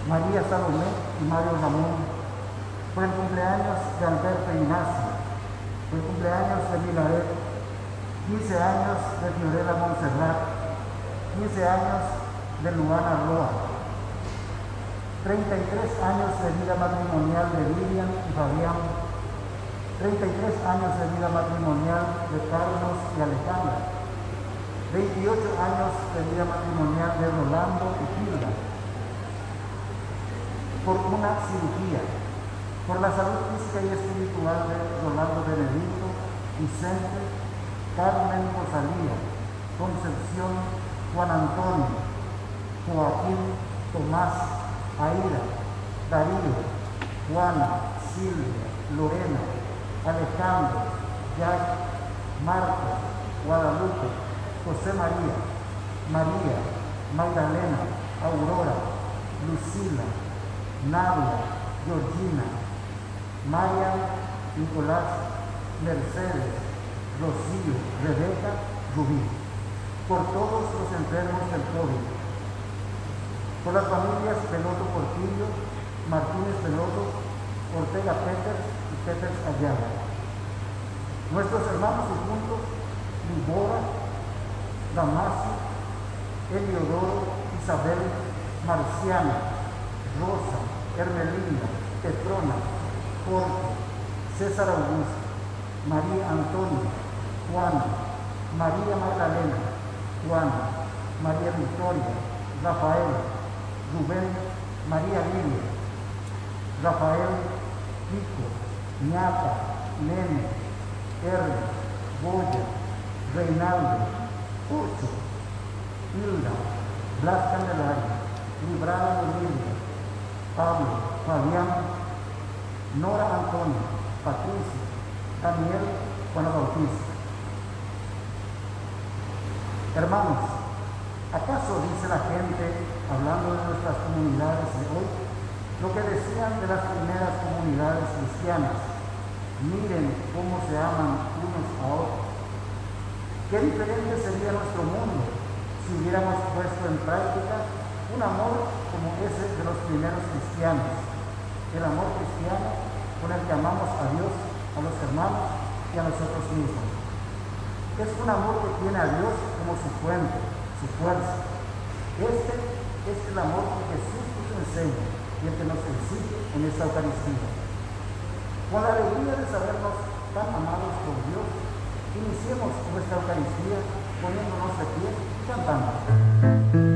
María Salomé y Mario Ramón, por el cumpleaños de Alberto Ignacio, por el cumpleaños de Milaret, 15 años de Fiorella Montserrat, 15 años de Luana Roa, 33 años de vida matrimonial de Lilian y Fabián, 33 años de vida matrimonial de Carlos y Alejandra, 28 años de vida matrimonial de Rolando y Hilda, por una cirugía, por la salud física y espiritual de Rolando Benedito, Vicente, Carmen Rosalía, Concepción, Juan Antonio, Joaquín, Tomás, Aida, Darío, Juana, Silvia, Lorena, Alejandro, Jack, Marcos, Guadalupe, José María, María, Magdalena, Aurora, Lucila, Nadia, Georgina, Marian, Nicolás, Mercedes, Rocío, Rebeca, Rubí, por todos los enfermos del COVID, por las familias Peloto Portillo, Martínez Peloto, Ortega Peters y Peters Ayala, nuestros hermanos difuntos, Libora, Damasio, Eliodoro, Isabel, Marciana, Rosa, Hermelinda, Petrona, Jorge, César Augusto, María Antonia, Juana, María Magdalena, Juana, María Victoria, Rafael, Rubén, María Lilia, Rafael, Pico, Ñata, Nene, R, Boya, Reinaldo, Ocho, Hilda, Blas Candelaria, Librada Lilia, Pablo, Fabián, Nora Antonio, Patricia, Daniel, Juan Bautista. Hermanos, ¿acaso dice la gente, hablando de nuestras comunidades de hoy, lo que decían de las primeras comunidades cristianas? Miren cómo se aman unos a otros. Qué diferente sería nuestro mundo si hubiéramos puesto en práctica un amor como ese de los primeros cristianos, el amor cristiano con el que amamos a Dios, a los hermanos y a nosotros mismos. Es un amor que tiene a Dios como su fuente, su fuerza. Este es el amor que Jesús nos enseña y el que nos exige en esta Eucaristía. Con la alegría de sabernos tan amados por Dios, iniciemos nuestra Eucaristía poniéndonos de pie y cantando.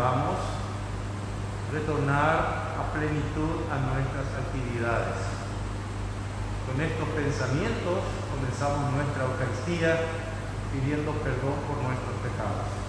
podamos retornar a plenitud a nuestras actividades. Con estos pensamientos comenzamos nuestra Eucaristía pidiendo perdón por nuestros pecados.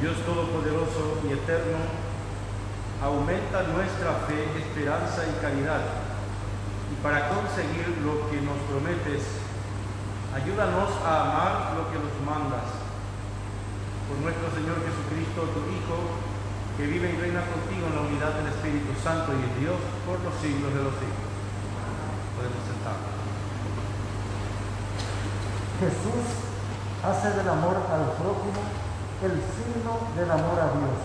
Dios Todopoderoso y Eterno, aumenta nuestra fe, esperanza y caridad, y para conseguir lo que nos prometes, ayúdanos a amar lo que nos mandas. Por nuestro Señor Jesucristo, tu Hijo, que vive y reina contigo en la unidad del Espíritu Santo y es Dios por los siglos de los siglos. Podemos sentarnos. Jesús hace del amor al prójimo el signo del amor a Dios.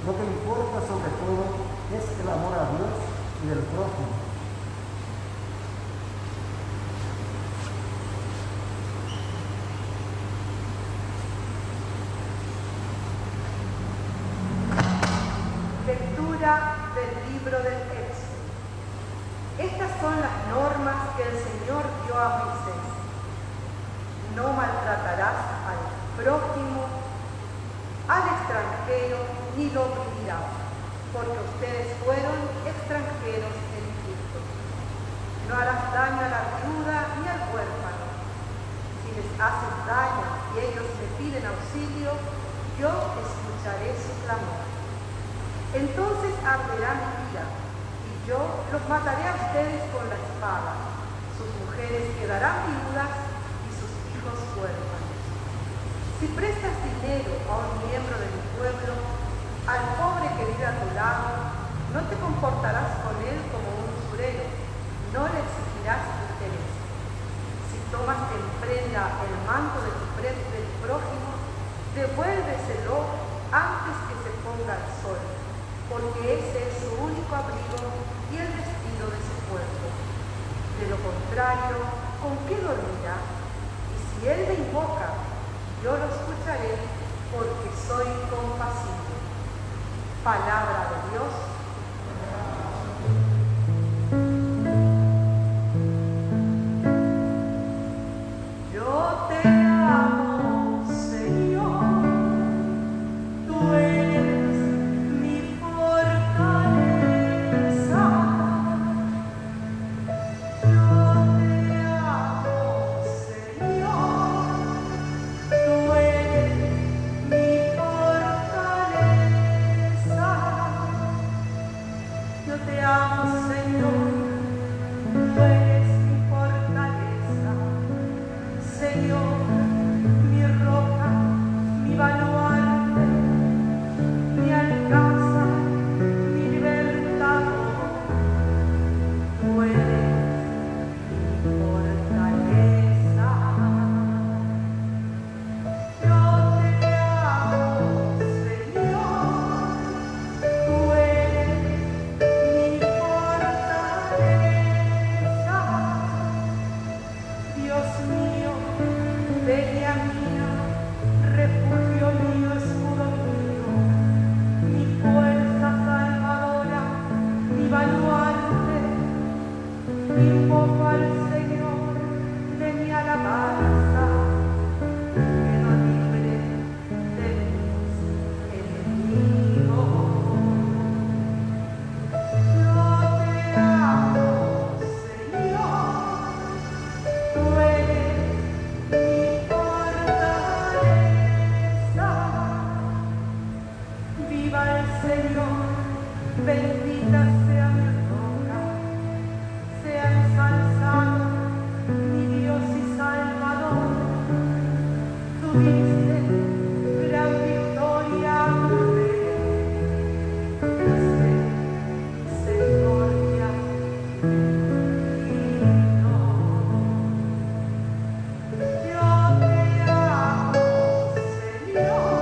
Lo que importa sobre todo es el amor a Dios y del prójimo. Lectura del libro del Éxodo. Estas son las normas que el Señor dio a Moisés. No maltratarás al prójimo, al extranjero, ni lo oprimirás, porque ustedes fueron extranjeros en Egipto. No harás daño a la viuda ni al huérfano. Si les haces daño y ellos te piden auxilio, yo escucharé su clamor. Entonces arderá mi ira, y yo los mataré a ustedes con la espada. Sus mujeres quedarán viudas y sus hijos huérfanos. Si Si prestas dinero a un miembro de mi pueblo, al pobre que vive a tu lado, no te comportarás con él como un usurero, no le exigirás interés. Si tomas en prenda el manto del prójimo, devuélveselo antes que se ponga el sol, porque ese es su único abrigo y el vestido de su cuerpo. De lo contrario, ¿con qué dormirá? Y si él me invoca, yo lo escucharé, porque soy compasivo. Palabra de Dios. Yo te amo, Señor, tú eres mi fortaleza. Yo te amo, Señor, tú eres mi fortaleza. Yo te amo, Señor, tú eres mi fortaleza. Señor, mi roca, mi baluarte, mi alcázar, mi libertador. Tú eres mi fortaleza. Yo te amo, Señor, tú eres mi fortaleza. Dios mío, Bella mía, refugio mío, escudo mío, mi fuerza salvadora, mi baluarte, invoco al Señor de mi alabanza, que no libre de mis enemigos. Yo te amo, Señor, tú eres mi fortaleza. Viva el Señor, bendita sea mi roca, sea ensalzado mi Dios y Salvador. Tuviste gran victoria, diste misericordia infinito. Yo te amo, Señor,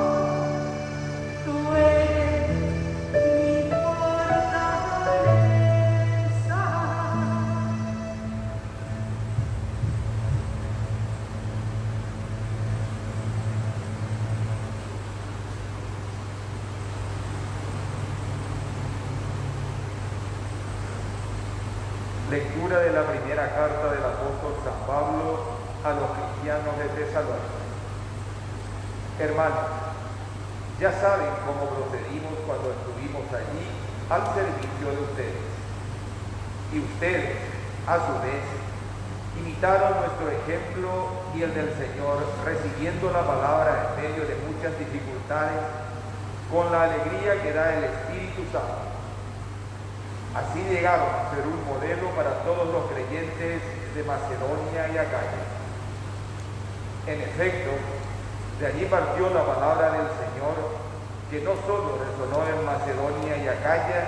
tú eres mi fortaleza. Lectura de la primera carta del apóstol San Pablo a los cristianos de Tesalónica. Hermanos, ya saben cómo procedimos cuando estuvimos allí al servicio de ustedes. Y ustedes, a su vez, imitaron nuestro ejemplo y el del Señor, recibiendo la palabra en medio de muchas dificultades, con la alegría que da el Espíritu Santo. Así llegaron a ser un modelo para todos los creyentes de Macedonia y Acaya. En efecto, de allí partió la palabra del Señor, que no solo resonó en Macedonia y Acaya,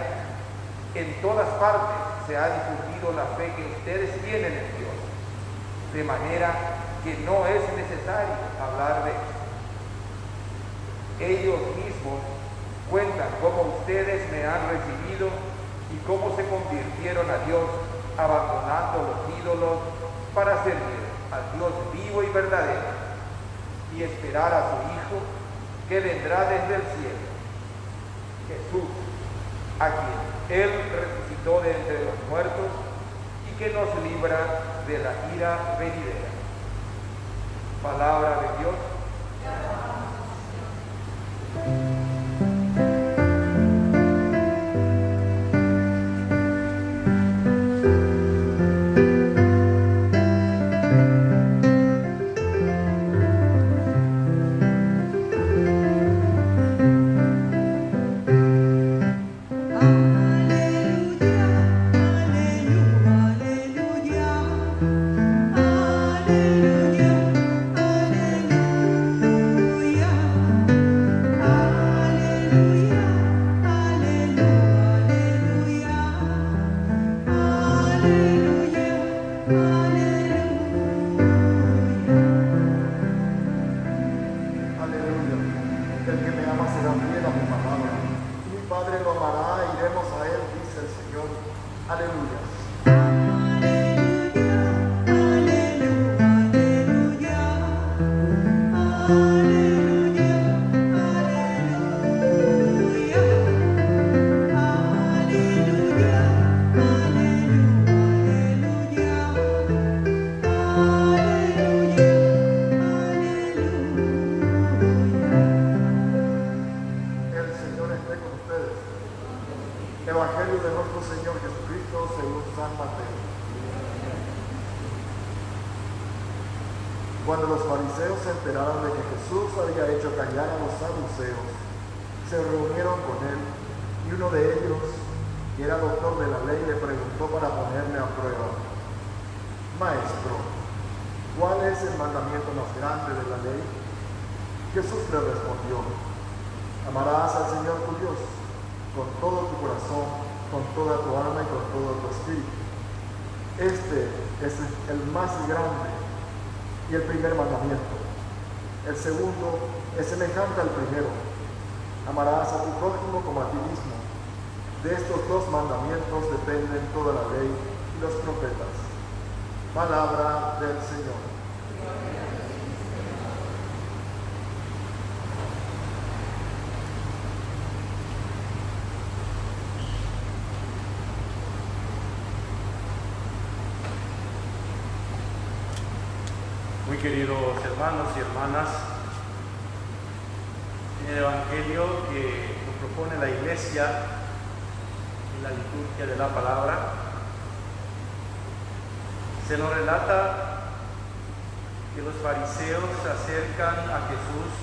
en todas partes se ha difundido la fe que ustedes tienen en Dios, de manera que no es necesario hablar de esto. Ellos mismos cuentan cómo ustedes me han recibido y cómo se convirtieron a Dios, abandonando los ídolos para servir al Dios vivo y verdadero y esperar a su Hijo que vendrá desde el cielo, Jesús, a quien Él resucitó de entre los muertos y que nos libra de la ira venidera. Palabra de Dios. Aleluya, aleluya, aleluya. El que me ama será fiel a mi palabra. Mi Padre lo amará, iremos a él, dice el Señor. Aleluya. Evangelio de nuestro Señor Jesucristo según San Mateo. Cuando los fariseos se enteraron de que Jesús había hecho callar a los saduceos, se reunieron con él, y uno de ellos, que era doctor de la ley, le preguntó para ponerle a prueba: Maestro, ¿cuál es el mandamiento más grande de la ley? Jesús le respondió: Amarás al Señor tu Dios con todo tu corazón, con toda tu alma y con todo tu espíritu. Este es el más grande y el primer mandamiento. El segundo es semejante al primero: amarás a tu prójimo como a ti mismo. De estos dos mandamientos dependen toda la ley y los profetas. Palabra del Señor. Muy queridos hermanos y hermanas, en el Evangelio que nos propone la Iglesia en la liturgia de la palabra, se nos relata que los fariseos se acercan a Jesús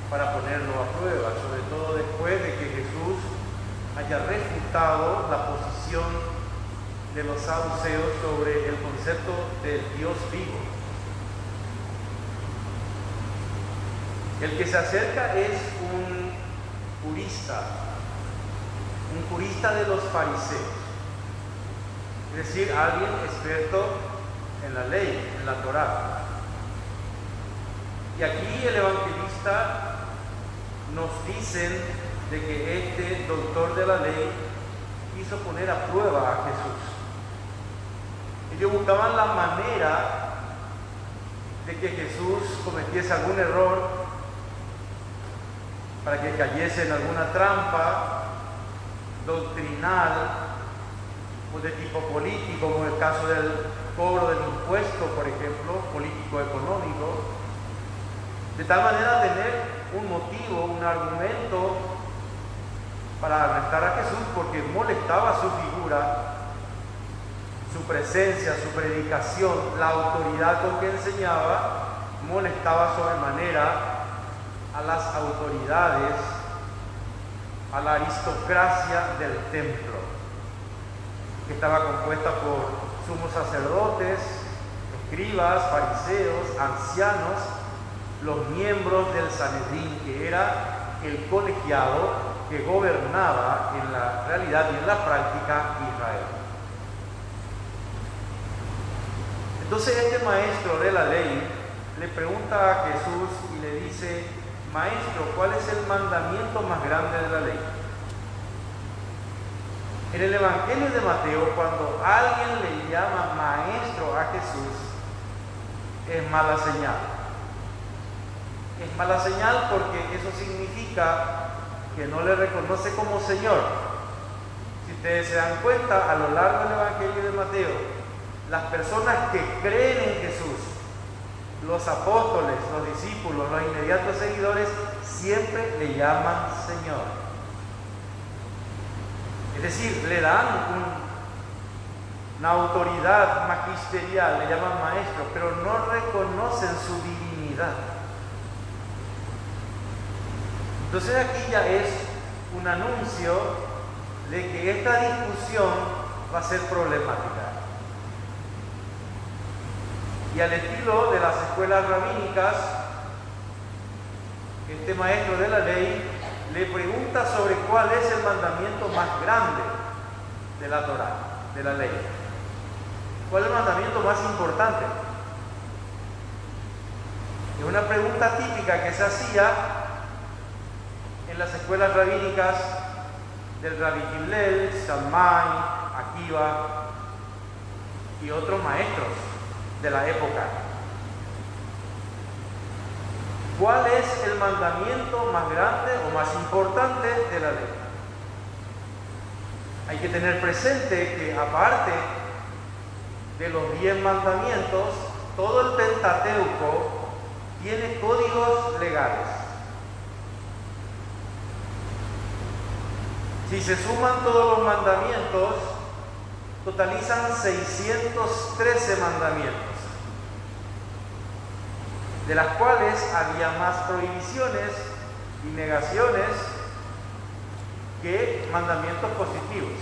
para ponerlo a prueba, sobre todo después de que Jesús haya refutado la posición de los saduceos sobre el concepto del Dios vivo. El que se acerca es un purista de los fariseos, es decir, alguien experto en la ley, en la Torá. Y aquí el evangelista nos dicen de que este doctor de la ley quiso poner a prueba a Jesús. Ellos buscaban la manera de que Jesús cometiese algún error, para que cayese en alguna trampa doctrinal o de tipo político, como el caso del cobro del impuesto, por ejemplo, político-económico, de tal manera tener un motivo, un argumento para arrestar a Jesús, porque molestaba su figura, su presencia, su predicación, la autoridad con que enseñaba, molestaba sobremanera a las autoridades, a la aristocracia del templo, que estaba compuesta por sumos sacerdotes, escribas, fariseos, ancianos, los miembros del Sanedrín, que era el colegiado que gobernaba en la realidad y en la práctica Israel. Entonces este maestro de la ley le pregunta a Jesús y le dice: Maestro, ¿cuál es el mandamiento más grande de la ley? En el Evangelio de Mateo, cuando alguien le llama maestro a Jesús, es mala señal. Es mala señal porque eso significa que no le reconoce como Señor. Si ustedes se dan cuenta, a lo largo del Evangelio de Mateo, las personas que creen en Jesús, los apóstoles, los discípulos, los inmediatos seguidores, siempre le llaman Señor. Es decir, le dan una autoridad magisterial, le llaman maestro, pero no reconocen su divinidad. Entonces aquí ya es un anuncio de que esta discusión va a ser problemática. Y al estilo de las escuelas rabínicas, este maestro de la ley le pregunta sobre cuál es el mandamiento más grande de la Torá, de la ley. ¿Cuál es el mandamiento más importante? Es una pregunta típica que se hacía las escuelas rabínicas del Rabbi Hillel, Shammai, Akiva y otros maestros de la época. ¿Cuál es el mandamiento más grande o más importante de la ley? Hay que tener presente que aparte de los 10 mandamientos, todo el Pentateuco tiene códigos legales. Si se suman todos los mandamientos, totalizan 613 mandamientos, de las cuales había más prohibiciones y negaciones que mandamientos positivos.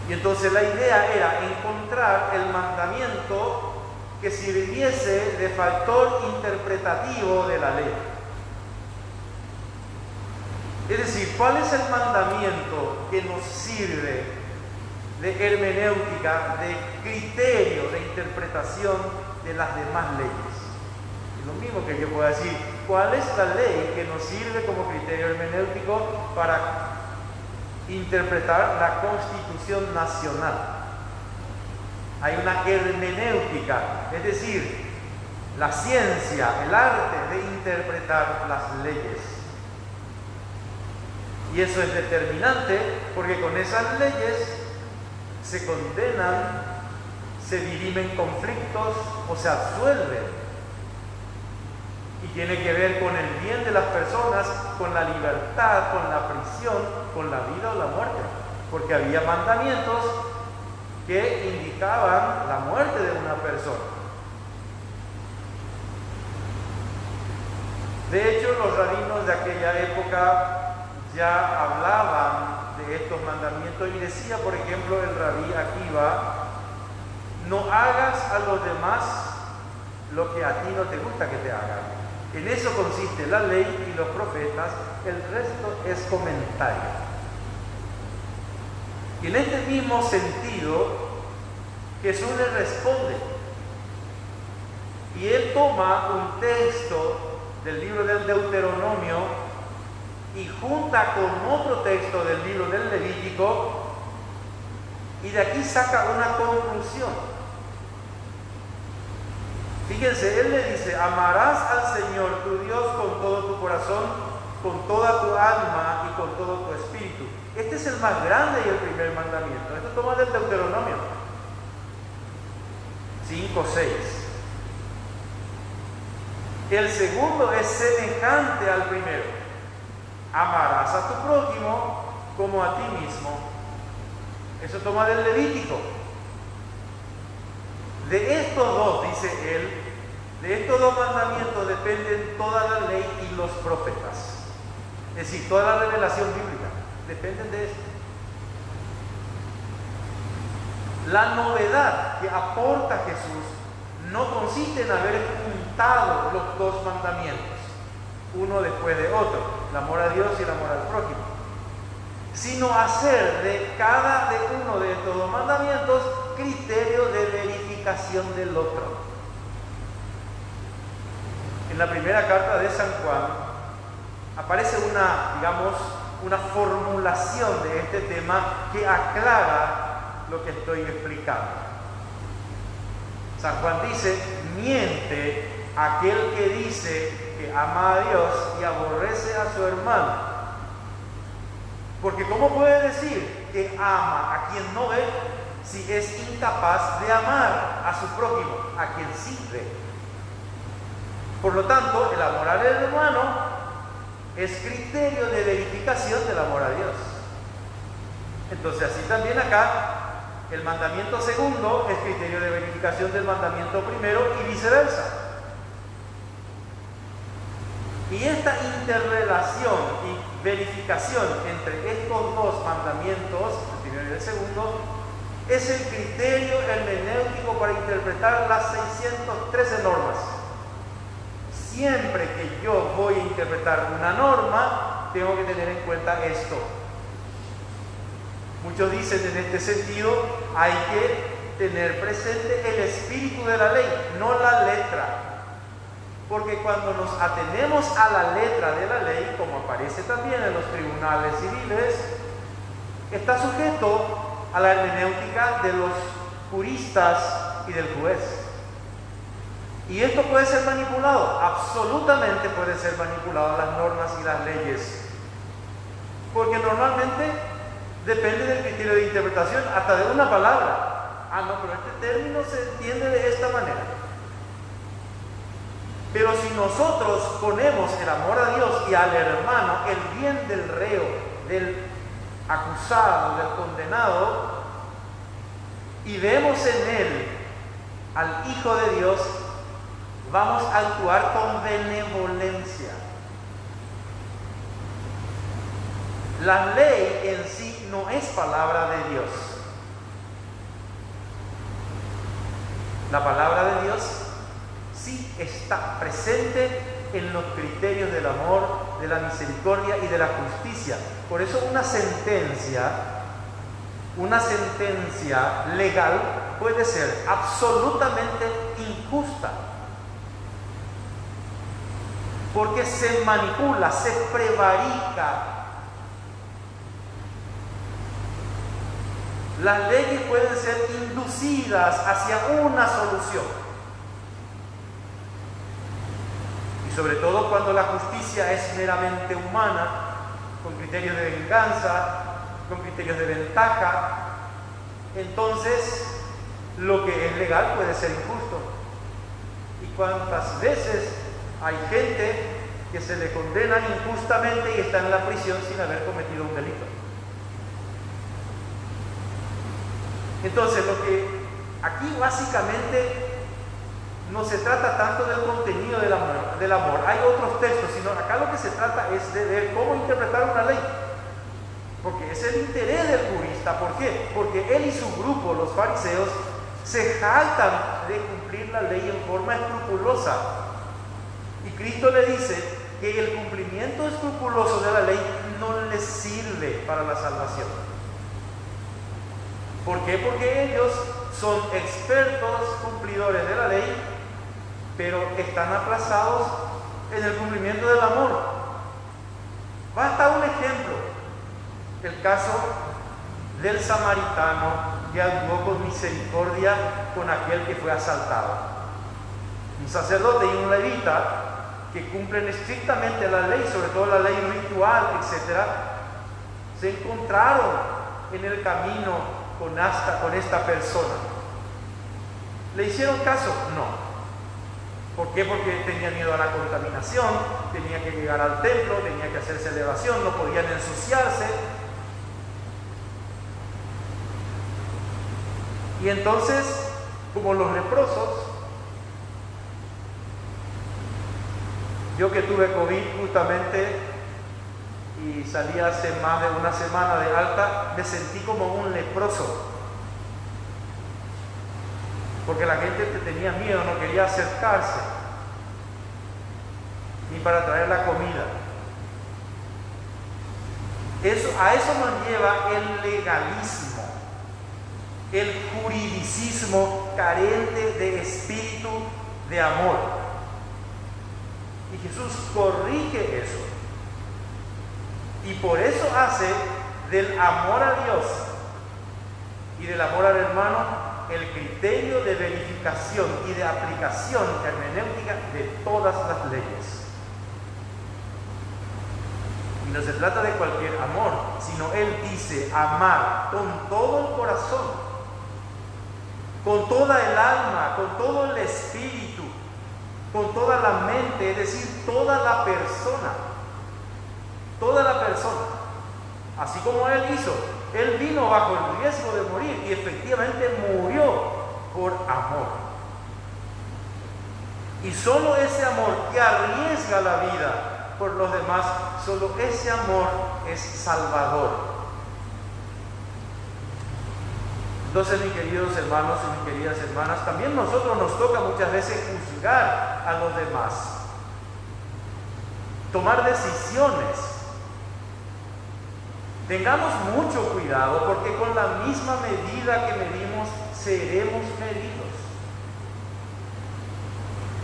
Y entonces la idea era encontrar el mandamiento que sirviese de factor interpretativo de la ley. Es decir, ¿cuál es el mandamiento que nos sirve de hermenéutica, de criterio de interpretación de las demás leyes? Es lo mismo que yo puedo decir, ¿cuál es la ley que nos sirve como criterio hermenéutico para interpretar la Constitución Nacional? Hay una hermenéutica, es decir, la ciencia, el arte de interpretar las leyes. Y eso es determinante porque con esas leyes se condenan, se dirimen conflictos o se absuelven. Y tiene que ver con el bien de las personas, con la libertad, con la prisión, con la vida o la muerte. Porque había mandamientos que indicaban la muerte de una persona. De hecho, los rabinos de aquella época ya hablaban de estos mandamientos y decía, por ejemplo, el rabí Akiva, no hagas a los demás lo que a ti no te gusta que te hagan. En eso consiste la ley y los profetas, el resto es comentario. Y en este mismo sentido, Jesús le responde. Y él toma un texto del libro del Deuteronomio y junta con otro texto del libro del Levítico, y de aquí saca una conclusión. Fíjense, él le dice, amarás al Señor tu Dios con todo tu corazón, con toda tu alma y con todo tu espíritu. Este es el más grande y el primer mandamiento. Esto toma del Deuteronomio 5:6. El segundo es semejante al primero. Amarás a tu prójimo como a ti mismo. Eso toma del Levítico. De estos dos, dice él, de estos dos mandamientos dependen toda la ley y los profetas. Es decir, toda la revelación bíblica dependen de esto. La novedad que aporta Jesús no consiste en haber juntado los dos mandamientos, uno después de otro, el amor a Dios y el amor al prójimo, sino hacer de cada uno de estos dos mandamientos criterio de verificación del otro. En la primera carta de San Juan aparece una formulación de este tema que aclara lo que estoy explicando. San Juan dice, miente aquel que dice que ama a Dios y aborrece a su hermano. Porque ¿cómo puede decir que ama a quien no ve si es incapaz de amar a su prójimo, a quien sí ve? Por lo tanto, el amor al hermano es criterio de verificación del amor a Dios. Entonces, así también acá, el mandamiento segundo es criterio de verificación del mandamiento primero y viceversa. Y esta interrelación y verificación entre estos dos mandamientos, el primero y el segundo, es el criterio hermenéutico para interpretar las 613 normas. Siempre que yo voy a interpretar una norma, tengo que tener en cuenta esto. Muchos dicen en este sentido, hay que tener presente el espíritu de la ley, no la letra. Porque cuando nos atenemos a la letra de la ley, como aparece también en los tribunales civiles, está sujeto a la hermenéutica de los juristas y del juez. Y esto puede ser manipulado, absolutamente puede ser manipulado, las normas y las leyes. Porque normalmente depende del criterio de interpretación, hasta de una palabra. Ah, no, pero este término se entiende de esta manera. Pero si nosotros ponemos el amor a Dios y al hermano, el bien del reo, del acusado, del condenado, y vemos en él al Hijo de Dios, vamos a actuar con benevolencia. La ley en sí no es palabra de Dios. La palabra de Dios sí está presente en los criterios del amor, de la misericordia y de la justicia. Por eso una sentencia legal puede ser absolutamente injusta, porque se manipula, se prevarica. Las leyes pueden ser inducidas hacia una solución. Y sobre todo cuando la justicia es meramente humana, con criterios de venganza, con criterios de ventaja, entonces lo que es legal puede ser injusto. ¿Y cuántas veces hay gente que se le condena injustamente y está en la prisión sin haber cometido un delito? Entonces, lo que aquí básicamente no se trata tanto del contenido del amor. Hay otros textos, sino acá lo que se trata es de ver cómo interpretar una ley. Porque es el interés del jurista. ¿Por qué? Porque él y su grupo, los fariseos, se jactan de cumplir la ley en forma escrupulosa. Y Cristo le dice que el cumplimiento escrupuloso de la ley no les sirve para la salvación. ¿Por qué? Porque ellos son expertos cumplidores de la ley, pero están aplazados en el cumplimiento del amor. Basta un ejemplo, el caso del samaritano que actuó con misericordia con aquel que fue asaltado. Un sacerdote y un levita que cumplen estrictamente la ley, sobre todo la ley ritual, etc., se encontraron en el camino con esta persona. ¿Le hicieron caso? No. ¿Por qué? Porque tenía miedo a la contaminación, tenía que llegar al templo, tenía que hacer celebración, no podían ensuciarse. Y entonces, como los leprosos, yo que tuve COVID justamente y salí hace más de una semana de alta, me sentí como un leproso, porque la gente que tenía miedo no quería acercarse ni para traer la comida. A eso nos lleva el legalismo, el juridicismo carente de espíritu de amor. Y Jesús corrige eso. Y por eso hace del amor a Dios y del amor al hermano el criterio de verificación y de aplicación hermenéutica de todas las leyes. Y no se trata de cualquier amor, sino Él dice amar con todo el corazón, con toda el alma, con todo el espíritu, con toda la mente, es decir, toda la persona. Toda la persona, así como Él hizo. Él vino bajo el riesgo de morir y efectivamente murió por amor. Y solo ese amor que arriesga la vida por los demás, solo ese amor es salvador. Entonces, mis queridos hermanos y mis queridas hermanas, también nosotros nos toca muchas veces juzgar a los demás, tomar decisiones. Tengamos mucho cuidado, porque con la misma medida que medimos, seremos medidos.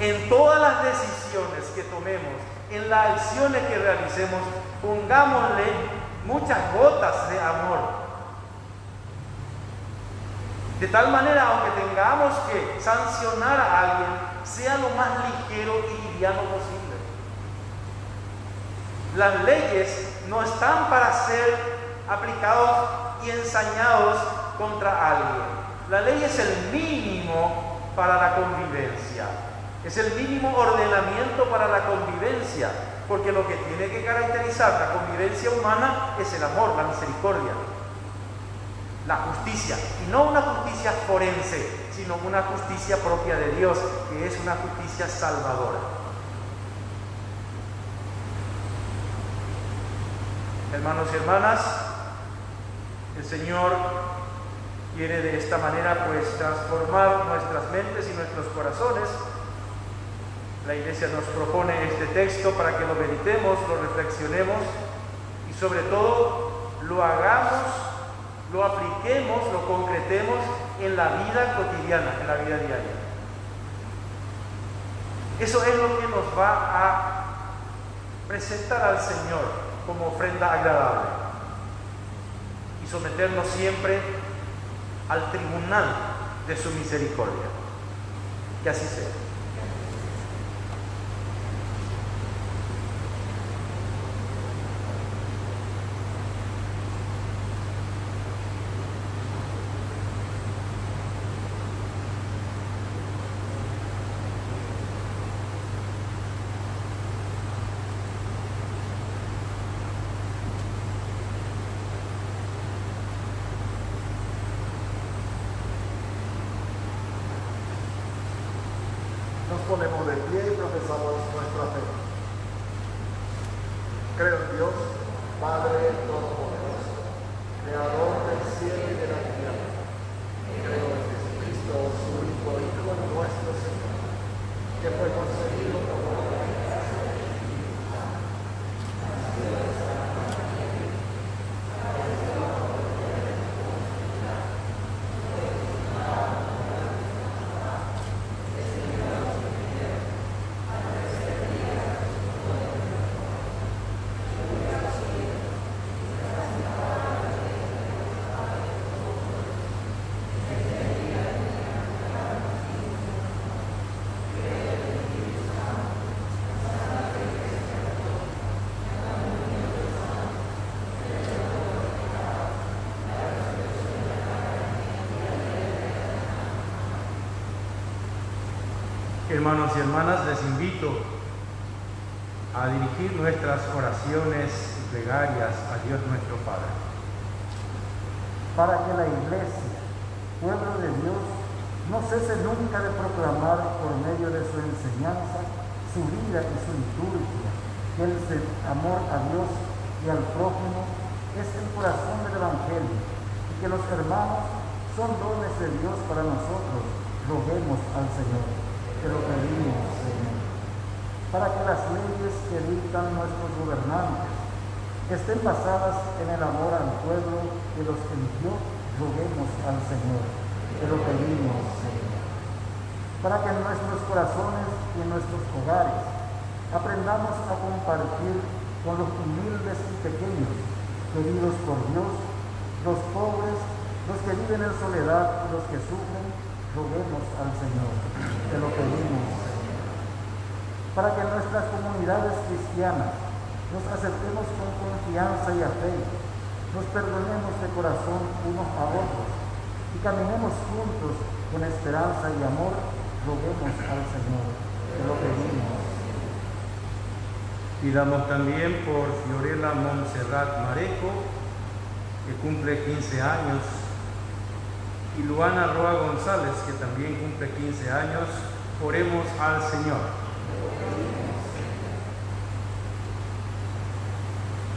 en todas las decisiones que tomemos, en las acciones que realicemos, pongámosle muchas gotas de amor. De tal manera, aunque tengamos que sancionar a alguien, sea lo más ligero y liviano posible. Las leyes no están para ser aplicados y ensañados contra alguien. La ley es el mínimo para la convivencia. Es el mínimo ordenamiento para la convivencia, porque lo que tiene que caracterizar la convivencia humana es el amor, la misericordia, la justicia, y no una justicia forense, sino una justicia propia de Dios, que es una justicia salvadora. Hermanos y hermanas, el Señor quiere de esta manera pues transformar nuestras mentes y nuestros corazones. La Iglesia nos propone este texto para que lo meditemos, lo reflexionemos y sobre todo lo hagamos, lo apliquemos, lo concretemos en la vida cotidiana, en la vida diaria. Eso es lo que nos va a presentar al Señor como ofrenda agradable y someternos siempre al tribunal de su misericordia. Que así sea. Nos ponemos de pie y profesamos nuestra fe. Creo en Dios, Padre Todopoderoso, Creador del cielo y de la tierra. Creo en Jesucristo, su único Hijo, nuestro Señor, que fue concebido por la Hermanos y hermanas, les invito a dirigir nuestras oraciones y plegarias a Dios nuestro Padre. Para que la Iglesia, pueblo de Dios, no cese nunca de proclamar por medio de su enseñanza, su vida y su liturgia, que el amor a Dios y al prójimo es el corazón del Evangelio, y que los hermanos son dones de Dios para nosotros. Roguemos al Señor. Te lo pedimos, Señor, para que las leyes que dictan nuestros gobernantes estén basadas en el amor al pueblo que los eligió. Roguemos al Señor. Te lo pedimos, Señor, para que en nuestros corazones y en nuestros hogares aprendamos a compartir con los humildes y pequeños, queridos por Dios, los pobres, los que viven en soledad y los que sufren. Roguemos al Señor, te lo pedimos, Señor, para que en nuestras comunidades cristianas nos acerquemos con confianza y afecto, nos perdonemos de corazón unos a otros y caminemos juntos con esperanza y amor. Roguemos al Señor, te lo pedimos. Pidamos también por Fiorella Montserrat Mareco, que cumple 15 años, y Luana Roa González, que también cumple 15 años. Oremos al Señor.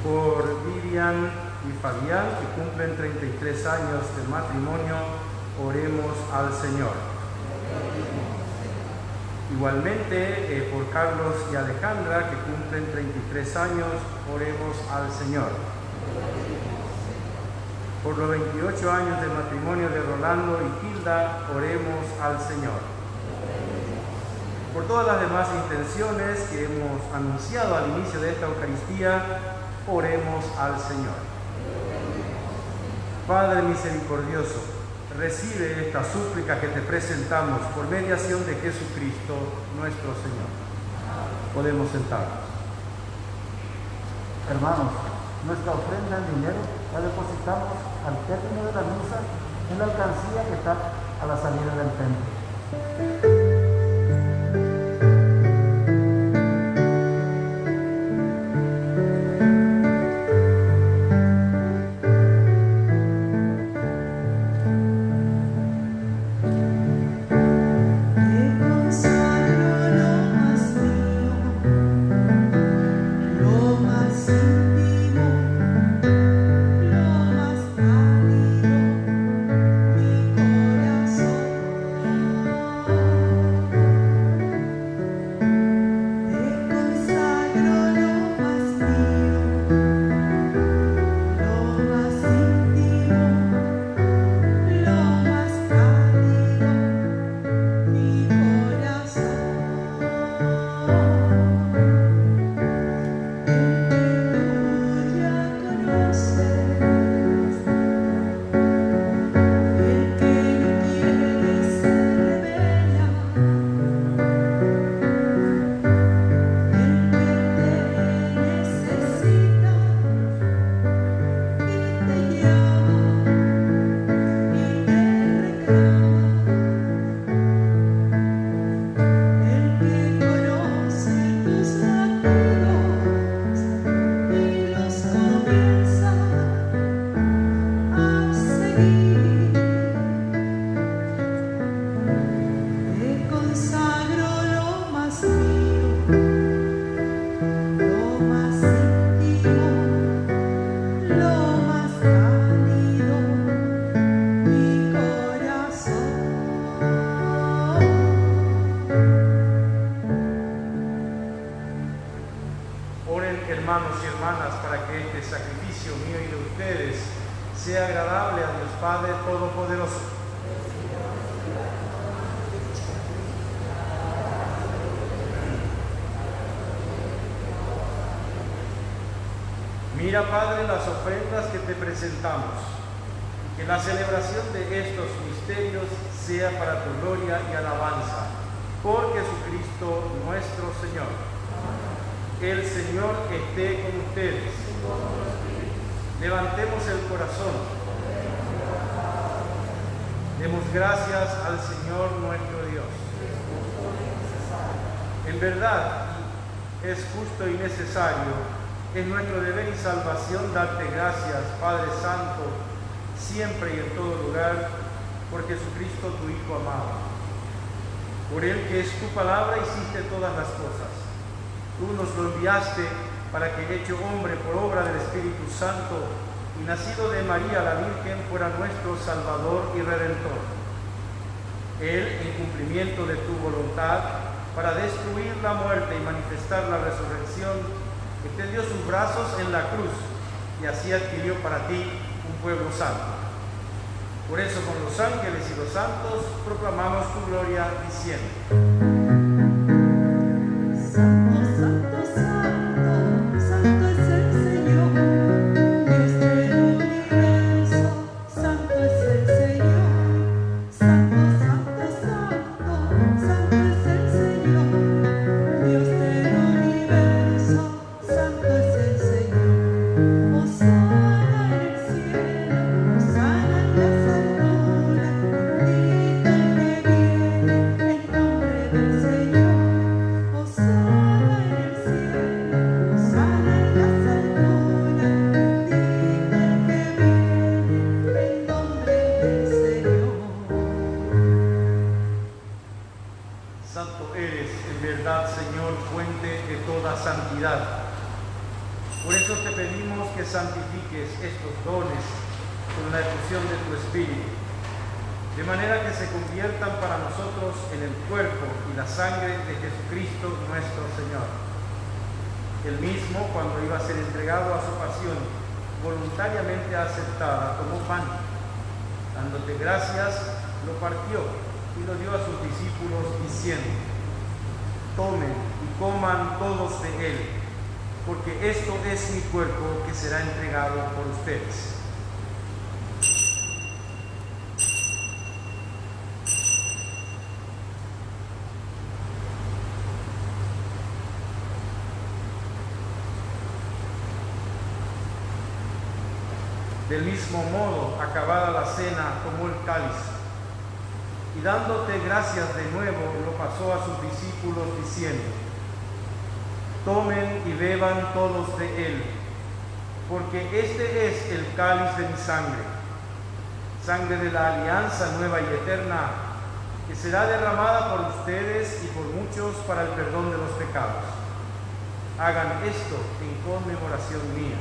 Por Vivian y Fabián, que cumplen 33 años de matrimonio, oremos al Señor. Igualmente, por Carlos y Alejandra, que cumplen 33 años, oremos al Señor. Por los 28 años de matrimonio de Rolando y Hilda, oremos al Señor. por todas las demás intenciones que hemos anunciado al inicio de esta Eucaristía, oremos al Señor. Padre misericordioso, recibe esta súplica que te presentamos por mediación de Jesucristo nuestro Señor. Podemos sentarnos. Hermanos, nuestra ofrenda en dinero la depositamos al término de la misa en la alcancía que está a la salida del templo. Hermanos y hermanas, para que este sacrificio mío y de ustedes sea agradable a Dios Padre Todopoderoso. Mira, Padre, las ofrendas que te presentamos, y que la celebración de estos misterios sea para tu gloria y alabanza, por Jesucristo nuestro Señor. El Señor esté con ustedes. Levantemos el corazón. Demos gracias al Señor nuestro Dios. En verdad, es justo y necesario, es nuestro deber y salvación darte gracias, Padre Santo, siempre y en todo lugar, por Jesucristo tu Hijo amado. Por Él, que es tu palabra, hiciste todas las cosas. Tú nos lo enviaste para que, hecho hombre por obra del Espíritu Santo y nacido de María la Virgen, fuera nuestro Salvador y Redentor. Él, en cumplimiento de tu voluntad, para destruir la muerte y manifestar la resurrección, extendió sus brazos en la cruz y así adquirió para ti un pueblo santo. Por eso, con los ángeles y los santos proclamamos tu gloria diciendo: Por eso te pedimos que santifiques estos dones con la efusión de tu Espíritu, de manera que se conviertan para nosotros en el cuerpo y la sangre de Jesucristo nuestro Señor. Él mismo, cuando iba a ser entregado a su pasión, voluntariamente aceptada, tomó pan, dándote gracias, lo partió y lo dio a sus discípulos, diciendo: tomen y coman todos de él, porque esto es mi cuerpo que será entregado por ustedes. Del mismo modo, acabada la cena, tomó el cáliz y dándote gracias de nuevo, lo pasó a sus discípulos diciendo: tomen y beban todos de él, porque este es el cáliz de mi sangre, sangre de la alianza nueva y eterna, que será derramada por ustedes y por muchos para el perdón de los pecados. Hagan esto en conmemoración mía.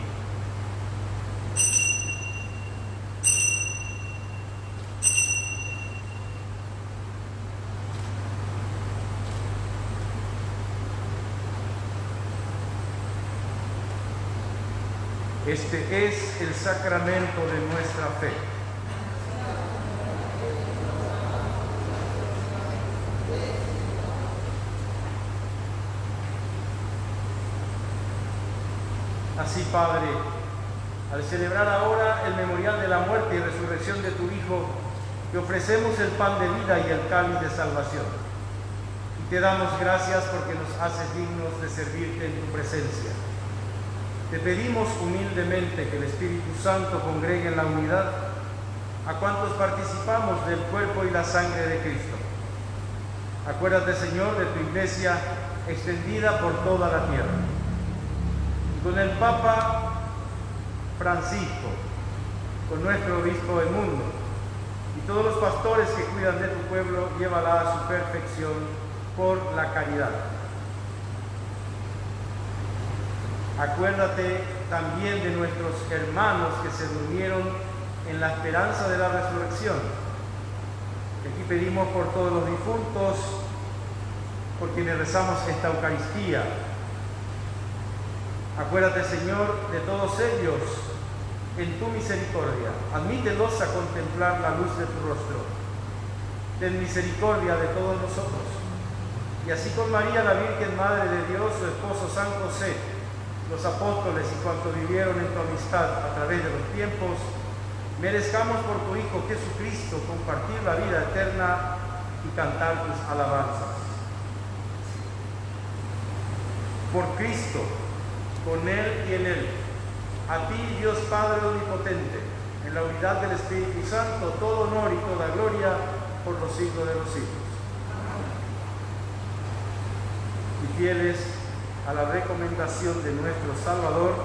Este es el sacramento de nuestra fe. Así, Padre, al celebrar ahora el memorial de la muerte y resurrección de tu Hijo, te ofrecemos el pan de vida y el cáliz de salvación. Y te damos gracias porque nos haces dignos de servirte en tu presencia. Te pedimos humildemente que el Espíritu Santo congregue en la unidad a cuantos participamos del cuerpo y la sangre de Cristo. Acuérdate, Señor, de tu iglesia extendida por toda la tierra. Y con el Papa Francisco, con nuestro obispo del mundo y todos los pastores que cuidan de tu pueblo, llévala a su perfección por la caridad. Acuérdate también de nuestros hermanos que se durmieron en la esperanza de la resurrección. Aquí pedimos por todos los difuntos, por quienes rezamos esta Eucaristía. Acuérdate, Señor, de todos ellos en tu misericordia. Admítelos a contemplar la luz de tu rostro. Ten misericordia de todos nosotros. Y así con María, la Virgen Madre de Dios, su esposo San José, los apóstoles y cuantos vivieron en tu amistad a través de los tiempos, merezcamos por tu Hijo Jesucristo compartir la vida eterna y cantar tus alabanzas. Por Cristo, con Él y en Él, a ti, Dios Padre Omnipotente, en la unidad del Espíritu Santo, todo honor y toda gloria por los siglos de los siglos. Y fieles a la recomendación de nuestro Salvador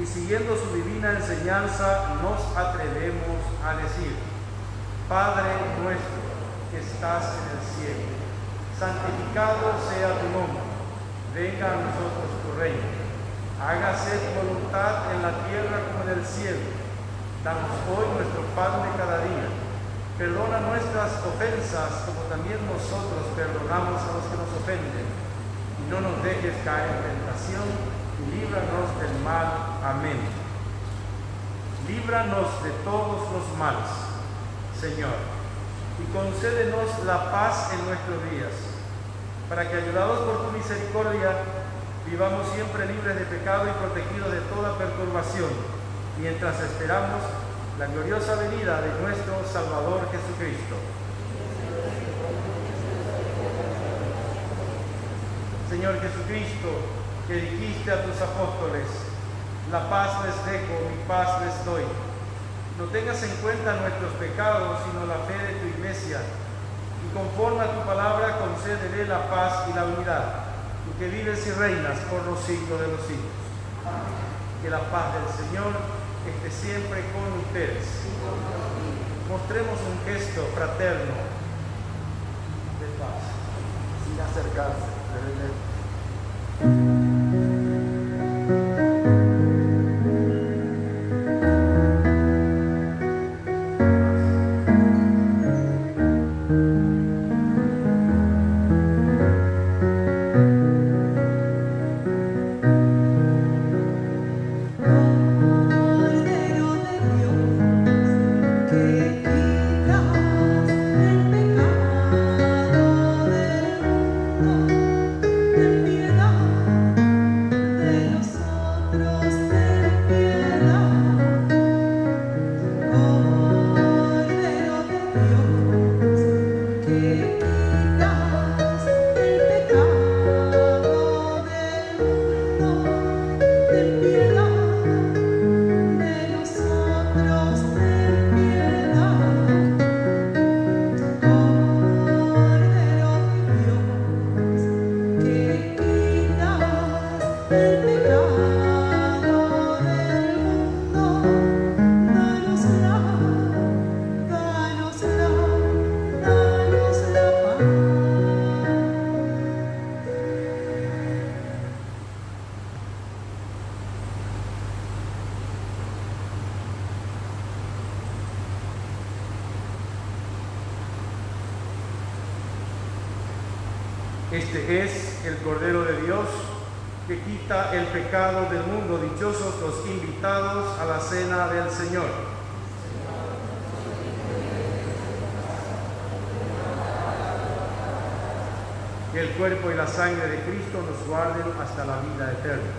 y siguiendo su divina enseñanza, nos atrevemos a decir: Padre nuestro que estás en el cielo, santificado sea tu nombre, venga a nosotros tu reino, hágase tu voluntad en la tierra como en el cielo. Danos hoy nuestro pan de cada día, perdona nuestras ofensas como también nosotros perdonamos a los que nos ofenden. No nos dejes caer en tentación y líbranos del mal. Amén. Líbranos de todos los males, Señor, y concédenos la paz en nuestros días, para que, ayudados por tu misericordia, vivamos siempre libres de pecado y protegidos de toda perturbación, mientras esperamos la gloriosa venida de nuestro Salvador Jesucristo. Señor Jesucristo, que dijiste a tus apóstoles: la paz les dejo, mi paz les doy. No tengas en cuenta nuestros pecados, sino la fe de tu iglesia, y conforme a tu palabra concédele la paz y la unidad, tú que vives y reinas por los siglos de los siglos. Que la paz del Señor esté siempre con ustedes. Mostremos un gesto fraterno de paz. Sin acercarse. Quitas el pecado del mundo. Este es el Cordero de Dios que quita el pecado del mundo. Dichosos los invitados a la cena del Señor. Que el cuerpo y la sangre de Cristo nos guarden hasta la vida eterna.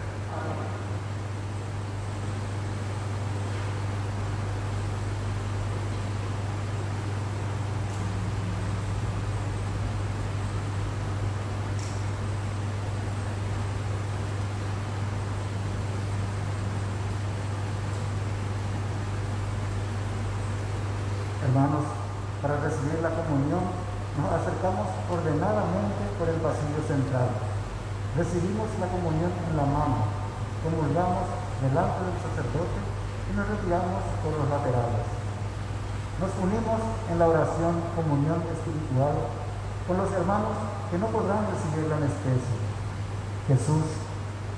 Hermanos, para recibir la comunión nos acercamos ordenadamente por el pasillo central. Recibimos la comunión en la mano, comulgamos delante del sacerdote y nos retiramos por los laterales. Nos unimos en la oración comunión espiritual con los hermanos que no podrán recibirla en especie. Jesús,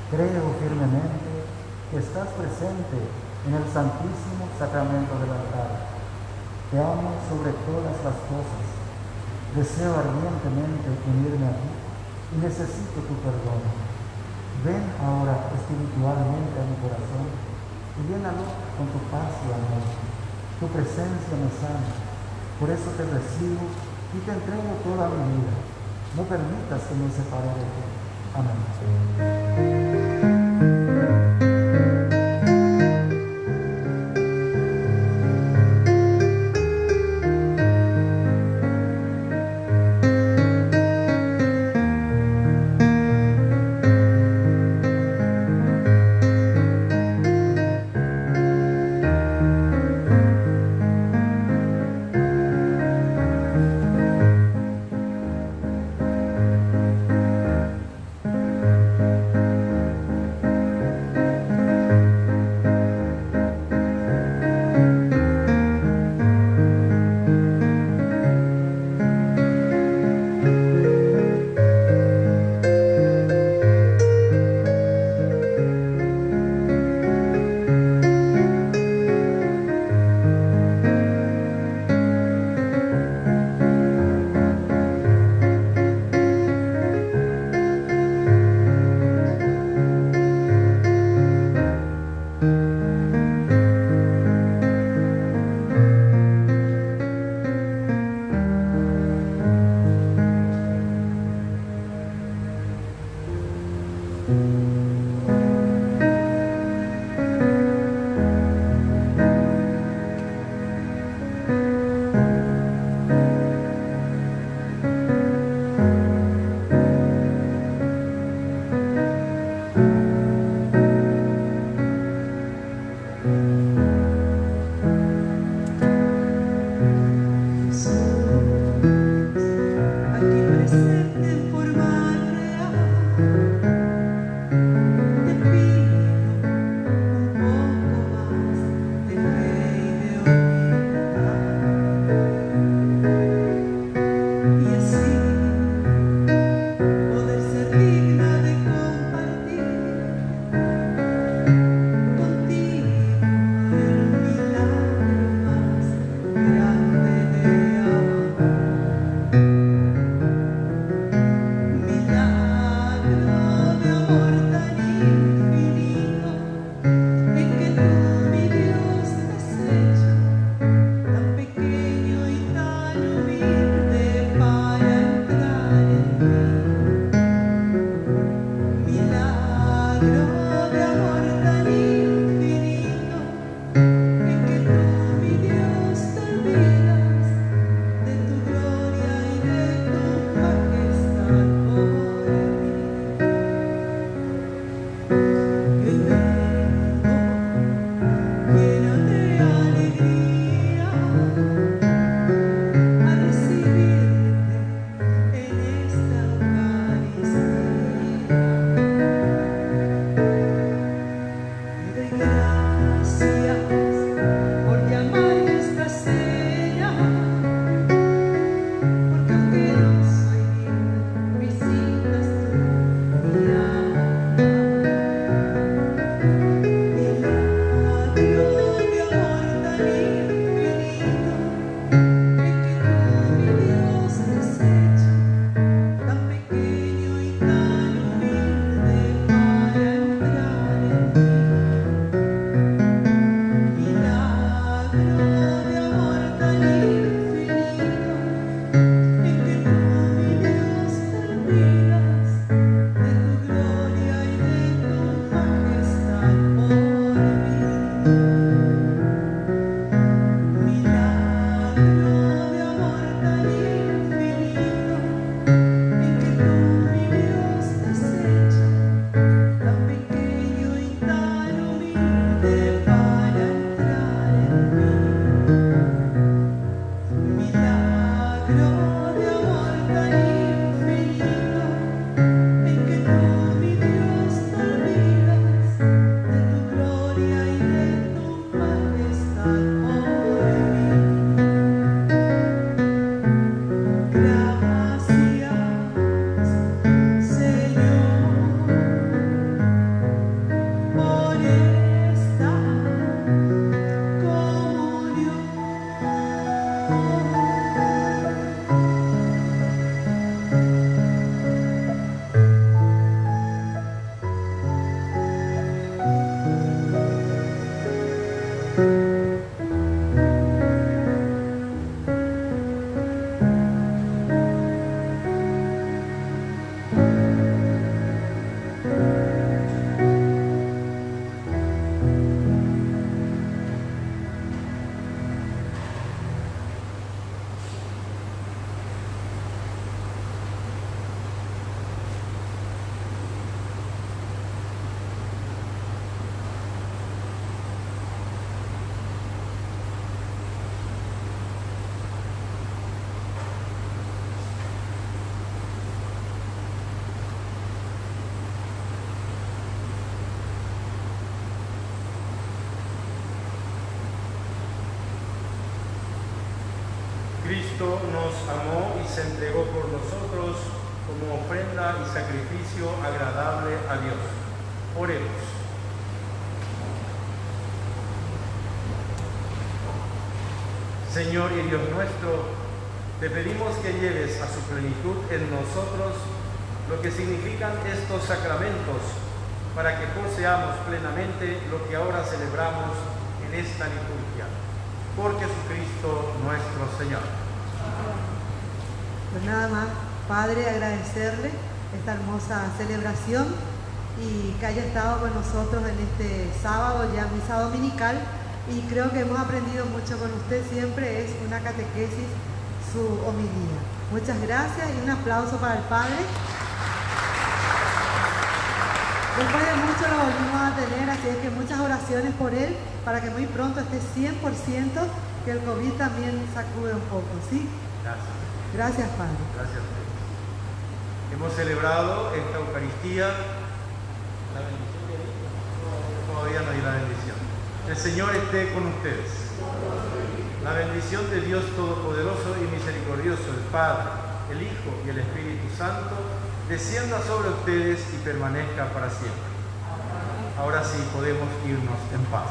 creo firmemente que estás presente en el santísimo sacramento del altar. Te amo sobre todas las cosas. Deseo ardientemente unirme a ti y necesito tu perdón. Ven ahora espiritualmente a mi corazón y llénalo con tu paz y amor. Tu presencia me sana. Por eso te recibo y te entrego toda mi vida. No permitas que me separe de ti. Amén. Jesucristo nos amó y se entregó por nosotros como ofrenda y sacrificio agradable a Dios. Oremos. Señor y Dios nuestro, te pedimos que lleves a su plenitud en nosotros lo que significan estos sacramentos, para que poseamos plenamente lo que ahora celebramos en esta liturgia. Por Jesucristo nuestro Señor. Pues nada más, Padre, agradecerle esta hermosa celebración y que haya estado con nosotros en este sábado, ya misa dominical, y creo que hemos aprendido mucho con usted. Siempre es una catequesis su homilía. Muchas gracias y un aplauso para el Padre. Después de mucho lo volvimos a tener, así es que muchas oraciones por él, para que muy pronto esté 100%, que el COVID también sacude un poco, ¿sí? Gracias. Gracias, Padre. Gracias a ustedes. Hemos celebrado esta Eucaristía. ¿La bendición de Dios? Todavía no hay la bendición. El Señor esté con ustedes. La bendición de Dios Todopoderoso y Misericordioso, el Padre, el Hijo y el Espíritu Santo, descienda sobre ustedes y permanezca para siempre. Ahora sí podemos irnos en paz.